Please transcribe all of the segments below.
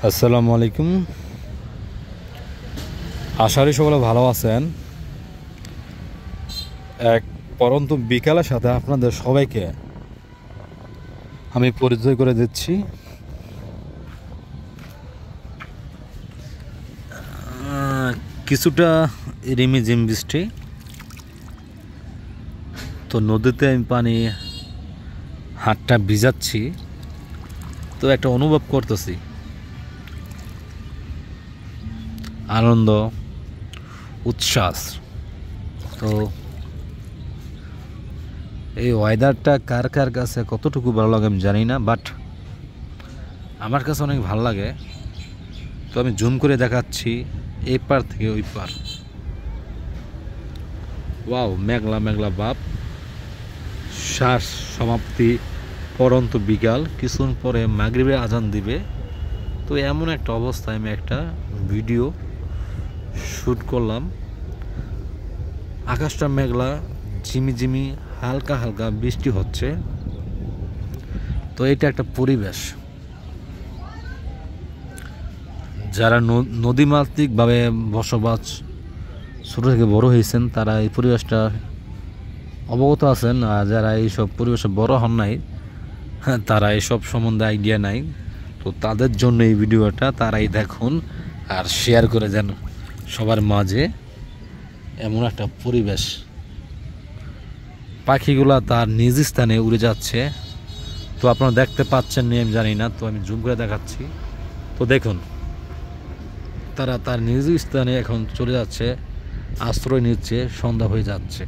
আসসালামু আলাইকুম। আশা করি সকলে ভালো আছেন। এক পরন্ত বিকালের সাথে আপনাদের সবাইকে আমি পরিচয় করে দিচ্ছি। কিছুটা রিমিঝিম বৃষ্টি, তো নদীতে আমি পানি হাতটা ভিজাচ্ছি, তো একটা অনুভব করতেছি আনন্দ, উচ্ছ্বাস। তো এই ওয়েদারটা কার কার কাছে কতটুকু ভালো লাগে আমি জানি না, বাট আমার কাছে অনেক ভালো লাগে। তো আমি জুম করে দেখাচ্ছি এই পার থেকে ওই পার। ওয়াও, মেঘলা মেঘলা ভাব, শ্বাস সমাপ্তি, পরন্ত বিকাল, কিছুক্ষণ পরে মাগরিবের আজান দিবে। তো এমন একটা অবস্থায় আমি একটা ভিডিও শ্যুট করলাম। আকাশটা মেঘলা, ঝিমিঝিমি হালকা হালকা বৃষ্টি হচ্ছে। তো এটা একটা পরিবেশ, যারা নদীমাতৃকভাবে বসবাস ছোটো থেকে বড় হয়েছেন তারা এই পরিবেশটা অবগত আছেন, আর যারা এইসব পরিবেশে বড় হন নাই তারা এইসব সম্বন্ধে আইডিয়া নাই। তো তাদের জন্য এই ভিডিওটা তারাই দেখুন আর শেয়ার করে দেন সবার মাঝে। এমন একটা পরিবেশ, পাখিগুলা তার নিজ স্থানে উড়ে যাচ্ছে। তো আপনারা দেখতে পাচ্ছেন নি আমি জানি না, তো আমি জুম করে দেখাচ্ছি। তো দেখুন, তারা তার নিজ স্থানে এখন চলে যাচ্ছে, আশ্রয় নিচ্ছে, সন্ধ্যা হয়ে যাচ্ছে।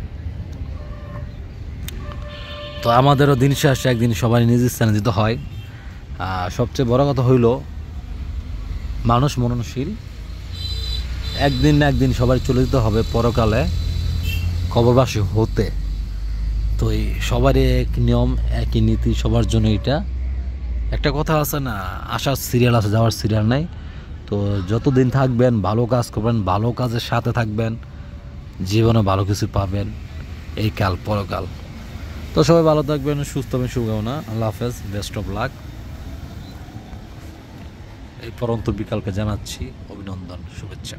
তো আমাদেরও দিন শেষে একদিন সবাই নিজ স্থানে যেতে হয়। সবচেয়ে বড় কথা হইল মানুষ মরণশীল, একদিন না একদিন সবাই চলে যেতে হবে পরকালে কবরবাসী হতে। তো এই সবারই এক নিয়ম, একই নীতি সবার জন্য। এটা একটা কথা আছে না, আসার সিরিয়াল আছে, যাওয়ার সিরিয়াল নাই। তো যতদিন থাকবেন ভালো কাজ করবেন, ভালো কাজের সাথে থাকবেন, জীবনে ভালো কিছু পাবেন এই কাল পরকাল। তো সবাই ভালো থাকবেন, সুস্থ হবেন, শুভকামনা। আল্লাহ হাফেজ, বেস্ট অফ লাক। এই পরন্ত বিকালকে জানাচ্ছি অভিনন্দন, শুভেচ্ছা।